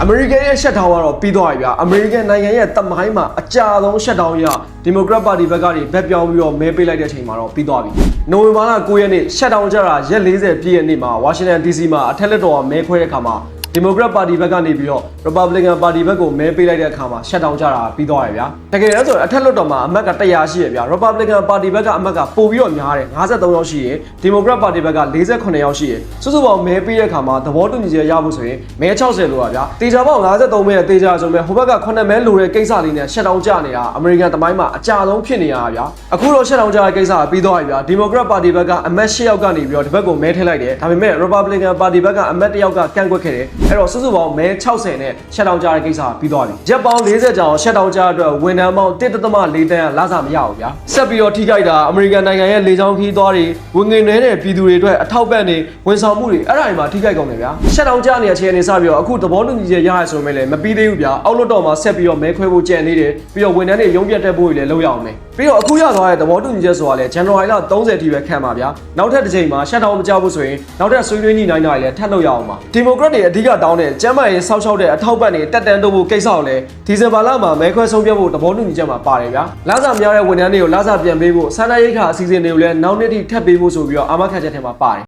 American ရဲ့ shutdown ကတော့ပြီးသွားပြီဗျာ American နိုင်ငံရဲ့တမိုင်းမှာအကြာဆုံး shutdown ရ Democrat Party ဘက်ကနေဘက်ပြောင်းပြီးတော့မဲပေးလိုက်တဲ့အချိန်မှာတော့ပြီးသွားပြီနိုဝင်ဘာလ9ရက်နေ့ shutdown ကြတာရက်40ပြည့်ရက်နေ့မှာ Washington DC မှာအထက်လက်တော်ကမဲခွဲတဲ့အခါမှာDemocrat Party ဘက်ကနေပြီးတော့ Republican Party ဘက်ကိုမဲပေးလိုက်တဲ့အခါမှာ shutdown ကြတာပြီးသွားတယ်ဗျာတကယ်လဲဆိုရင်အထက်လွှတ်တော်မှာအမတ်က100ရှိရဗျာ Republican Party ဘက်ကအမတ်ကပို့ပြီးတော့များတယ်53ယောက်ရှိရ Democrat Party ဘက်က48ယောက်ရှိရစုစုပေါင်းမဲပေးတဲ့အခါမှာသဘောတူညီချက်ရဖို့ဆိုရင်မဲ60လို့ပါဗျာတေချာပေါင်း53မဲတေချာဆိုမဲ့ဟိုဘက်က9မဲလိုတဲ့ကိစ္စလေးနဲ့ shutdown ကြနေတာ American တမိုင်းမှာအကြာဆုံးဖြစ်နေရဗျာအခုတော့ shutdown ကြတဲ့ကိစ္စကပြီးသွားပြီဗျာ Democrat Party ဘက်ကအမတ်10ယောက်ကနေပြီးတော့ဒီဘက်ကိုမဲထည့်လိုက်တယ်ဒါပေမဲ့ Republican Party ဘက်ကအမတ်1ယောက်ကကန့်ကွက်ခဲ့တယ်အဲ့တော့စုစုပေါင်းမဲ60နဲ့ shutdown ကြတဲ့ကိစ္စပြီးသွားပြီရက်ပေါင်း40ကြာအောင် shutdown ကြတဲ့အတွက်ဝန်ထမ်းပေါင်း1.4 တန်းလစာမရဘူးဗျာဆက်ပြီးတော့ထိခိုက်တာ American နိုင်ငံရဲ့လေကြောင်းခီးသွားတွေဝင်ငွေနည်းတဲ့ပြည်သူတွေအတွက်အထောက်ပံ့တွေဝန်ဆောင်မှုတွေအဲ့ဒါတွေမှာထိခိုက်ကုန်တယ်ဗျာ shutdown ကြနေတဲ့အခြေအနေစပြီးတော့အခုသဘောတူညီချက်ရရဆိုမဲ့လည်းမပြီးသေးဘူးဗျာအောက်လွှတ်တော်မှာဆက်ပြီးတော့မဲခွဲဖို့ကြံနေတယ်ပြီးတော့ဝန်ထမ်းတွေရုံးပြတ်တက်ဖို့တွေလည်းလုပ်ရအောင်မယ်ပြီးတော့အခုရသွားတဲ့သဘောတူညီချက်ဆိုတာလည်း January လ30ထိပဲခံပါဗျာနောက်ထပ်တစ်ချိန်မှာ shutdown မကြဘူးဆိုရင်နောက်ထပ်ဆွေးနွေးညှိနှိုင်းတာတွေလည်းထပ်လုပ်ရအောင်ပါ Democrat တွေအဓိကတောင်းတဲ့ကျန်းမာရေးစောင့်ရှောက်တဲ့အထောက်ပံ့တွေတက်တန်းတိုးဖို့ကိစ္စကိုလည်းဒီဇင်ဘာလမှာမဲခွဲဆုံးဖြတ်ဖို့သဘောတူညီချက်မှာပါတယ်ဗျာလစာများတဲ့ဝန်ထမ်းတွေကိုလစာပြန်ပေးဖို့စာနာရိတ်ခါအစီအစဉ်တွေကိုလည်းနောက်နှစ်ထိထပ်ပေးဖို့ဆိုပြီးတော့အာမခံချက်ထဲမှာပါတယ်